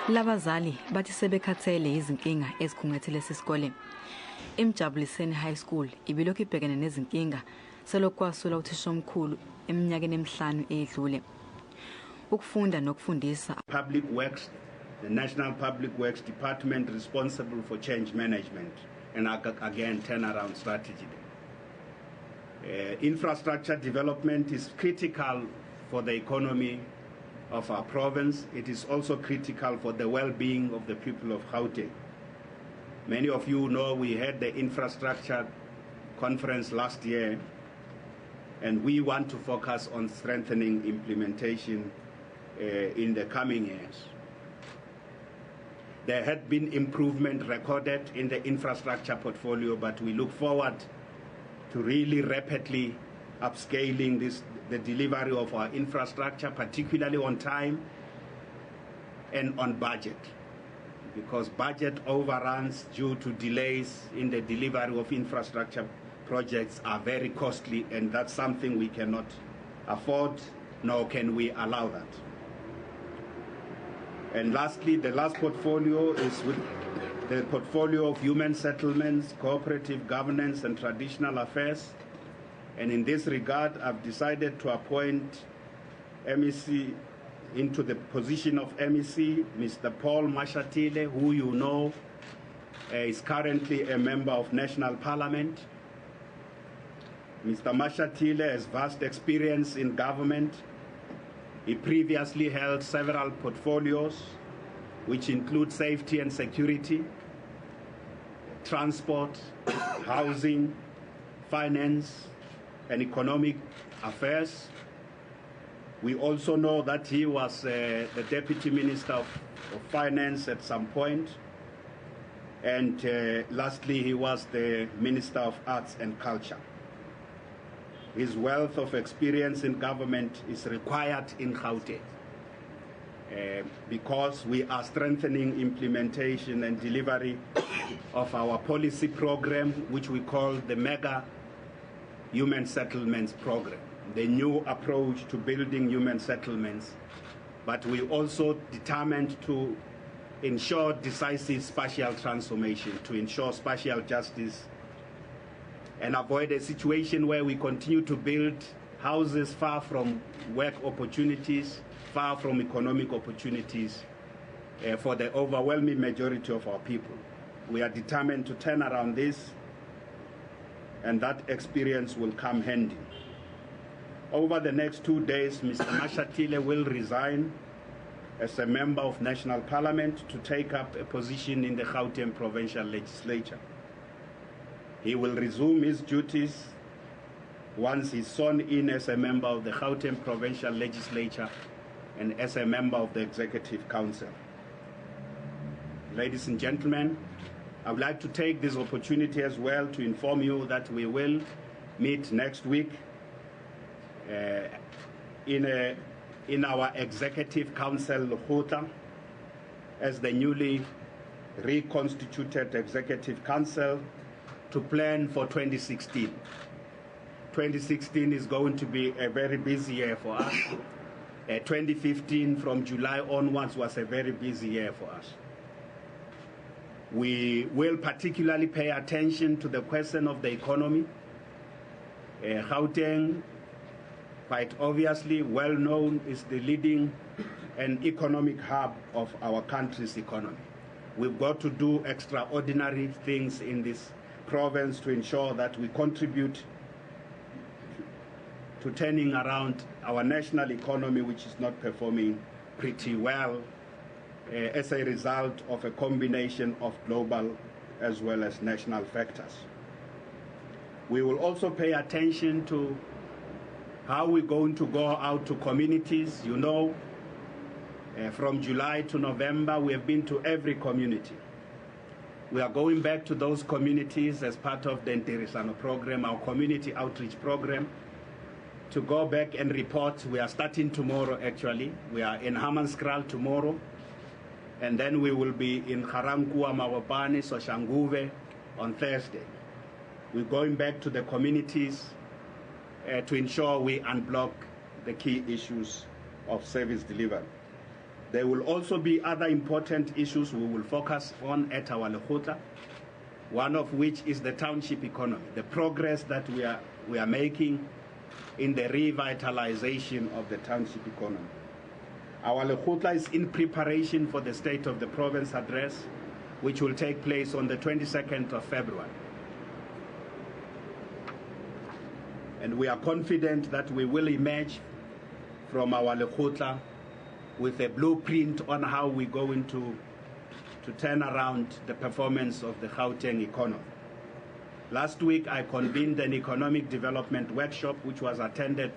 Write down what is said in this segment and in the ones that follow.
Labazali bathi sebekhathele izinkinga ezikhungethile sisikole. Imjabuliseni High School ibilokhu ibhekene nezinkinga selokwasula uthisha omkhulu eminyakeni emihlanu edlule. Ukufunda nokufundisa. Public Works, the National Public Works Department responsible for change management and again turnaround strategy. Infrastructure development is critical for the economy of our province. It is also critical for the well-being of the people of Gauteng. Many of you know we had the infrastructure conference last year, and we want to focus on strengthening implementation in the coming years. There had been improvement recorded in the infrastructure portfolio, but we look forward to really rapidly upscaling the delivery of our infrastructure, particularly on time and on budget, because budget overruns due to delays in the delivery of infrastructure projects are very costly, and that's something we cannot afford, nor can we allow that. And lastly, the last portfolio is with the portfolio of human settlements, cooperative governance and traditional affairs. And in this regard, I've decided to appoint MEC into the position of MEC, Mr. Paul Mashatile, who you know is currently a member of National Parliament. Mr. Mashatile has vast experience in government. He previously held several portfolios, which include safety and security, transport, housing, finance, and economic affairs. We also know that he was the Deputy Minister of Finance at some point. And lastly, he was the Minister of Arts and Culture. His wealth of experience in government is required in Gauteng because we are strengthening implementation and delivery of our policy program, which we call the Mega Human Settlements Program, the new approach to building human settlements. But we also determined to ensure decisive spatial transformation, to ensure spatial justice, and avoid a situation where we continue to build houses far from work opportunities, far from economic opportunities for the overwhelming majority of our people. We are determined to turn around this, and that experience will come handy. Over the next 2 days, Mr. Mashatile will resign as a member of National Parliament to take up a position in the Gauteng Provincial Legislature. He will resume his duties once he's sworn in as a member of the Gauteng Provincial Legislature and as a member of the Executive Council. Ladies and gentlemen, I would like to take this opportunity as well to inform you that we will meet next week in our Executive Council Gauteng as the newly reconstituted Executive Council to plan for 2016. 2016 is going to be a very busy year for us. 2015 from July onwards was a very busy year for us. We will particularly pay attention to the question of the economy. Gauteng, quite obviously well known, is the leading and economic hub of our country's economy. We've got to do extraordinary things in this province to ensure that we contribute to turning around our national economy, which is not performing pretty well as a result of a combination of global as well as national factors. We will also pay attention to how we're going to go out to communities. You know, from July to November, we have been to every community. We are going back to those communities as part of the Nterisano program, our community outreach program, to go back and report. We are starting tomorrow, actually. We are in Hammanskraal tomorrow. And then we will be in Harankua, Mawapani, Soshanguve on Thursday. We're going back to the communities to ensure we unblock the key issues of service delivery. There will also be other important issues we will focus on at our Lekgotla, one of which is the township economy, the progress that we are making in the revitalization of the township economy. Our Lekgotla is in preparation for the State of the Province address, which will take place on the 22nd of February. And we are confident that we will emerge from our Lekgotla with a blueprint on how we're going to turn around the performance of the Gauteng economy. Last week, I convened an economic development workshop which was attended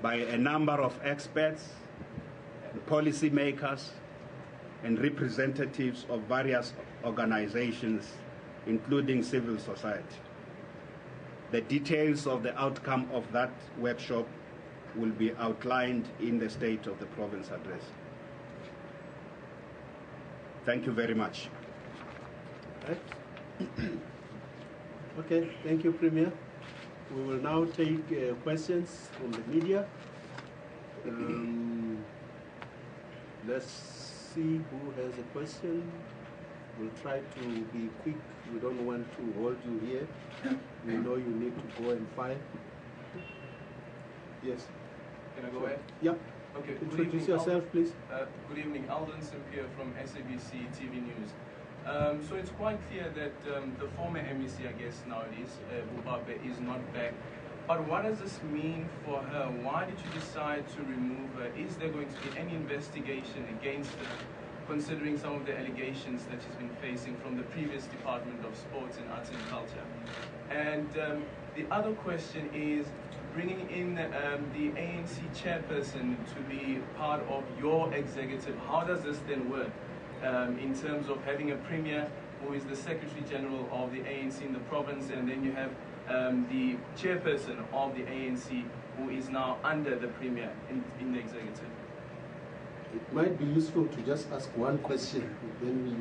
by a number of experts, policy makers, and representatives of various organizations, including civil society. The details of the outcome of that workshop will be outlined in the State of the Province address. Thank you very much. Right. Okay, thank you, Premier. We will now take questions from the media. Let's see who has a question. We'll try to be quick. We don't want to hold you here. We know you need to go and file. Yes. Can I go ahead? Yeah. Okay. Introduce yourself, please. Good evening. Alden Simpier from SABC TV News. So it's quite clear that the former MEC, I guess now it is, Bubabe, is not back. But what does this mean for her? Why did you decide to remove her? Is there going to be any investigation against her, considering some of the allegations that she's been facing from the previous Department of Sports and Arts and Culture? And the other question is, bringing in the ANC chairperson to be part of your executive, how does this then work in terms of having a premier who is the Secretary General of the ANC in the province, and then you have the chairperson of the ANC who is now under the premier in the executive? It might be useful to just ask one question, then we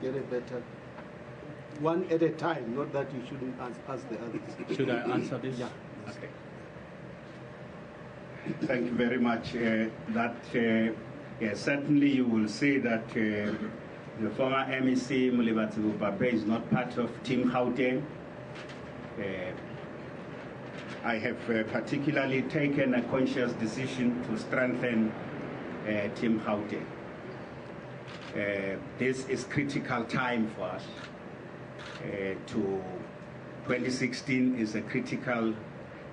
get a better one at a time, not that you shouldn't ask the others. Should I answer this? Yeah. Okay. Thank you very much. Certainly you will see that the former MEC Mulibati Bubabe is not part of Team Gauteng. I have particularly taken a conscious decision to strengthen Team Gauteng. This is critical time for us. 2016 is a critical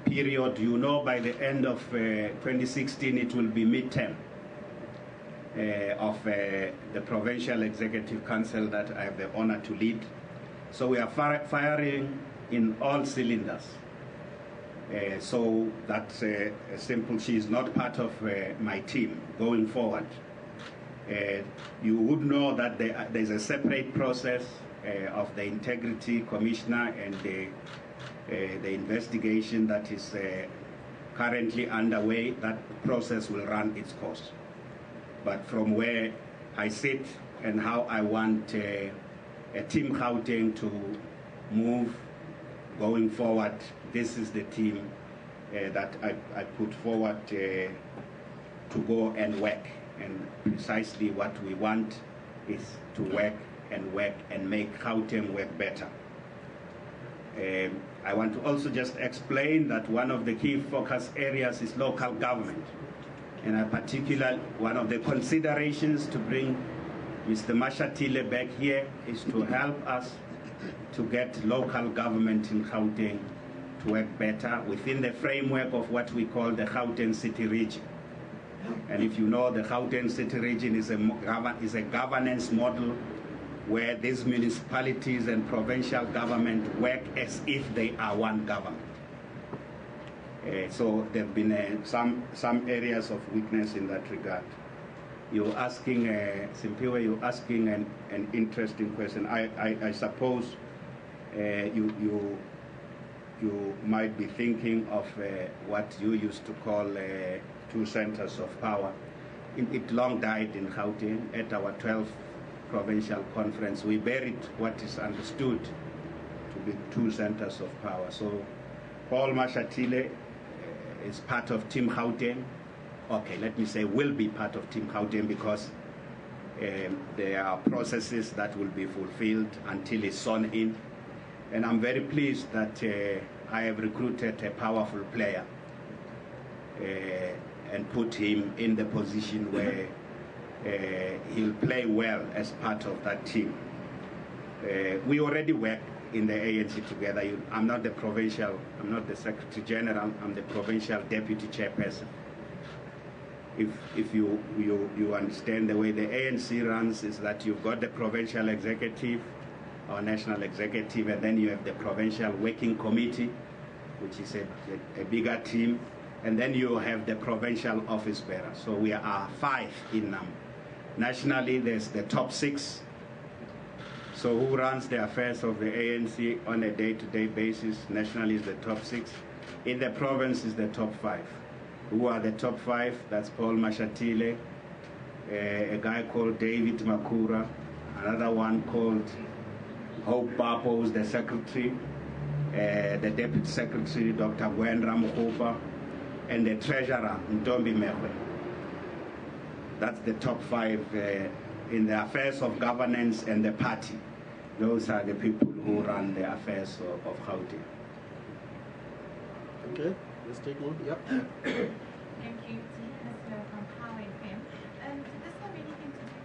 period. You know, by the end of 2016, it will be midterm of the Provincial Executive Council that I have the honor to lead. So we are firing in all cylinders. So that's simple. She is not part of my team going forward. You would know that there's a separate process of the Integrity Commissioner and the investigation that is currently underway. That process will run its course. But from where I sit and how I want a Team Gauteng to move going forward, this is the team that I put forward to go and work. And precisely what we want is to work and make Gauteng work better. I want to also just explain that one of the key focus areas is local government. And in particular, one of the considerations to bring Mr. Mashatile back here is to help us to get local government in Gauteng to work better within the framework of what we call the Gauteng City Region. And if you know, the Gauteng City Region is a governance model where these municipalities and provincial government work as if they are one government. So there have been some areas of weakness in that regard. You're asking, Simpiwe, you're asking an interesting question. I suppose you might be thinking of what you used to call two centers of power. It long died in Gauteng. At our 12th provincial conference, we buried what is understood to be two centers of power. So Paul Mashatile is part of Team Gauteng. okay, let me say will be part of Team Gauteng, because there are processes that will be fulfilled until it's sworn in. And I'm very pleased that I have recruited a powerful player and put him in the position where he'll play well as part of that team. We already work in the ANC together. I'm not the provincial, I'm not the Secretary General, I'm the provincial deputy chairperson. If you understand the way the ANC runs, is that you've got the provincial executive or national executive, and then you have the provincial working committee, which is a bigger team, and then you have the provincial office bearer. So we are 5 in number. Nationally, there's the top 6. So who runs the affairs of the ANC on a day-to-day basis? Nationally is the top 6. In the province is the top 5. Who are the top 5? That's Paul Mashatile, a guy called David Makhura, another one called Hope Papo, who's the secretary, the deputy secretary, Dr. Gauteng, and the treasurer, Ntombi Mehwe. That's the top 5 in the affairs of governance and the party. Those are the people who run the affairs of Gauteng. Okay, let's take one. Yep. Thank you. It's Nina from Power FM. Does this have anything to do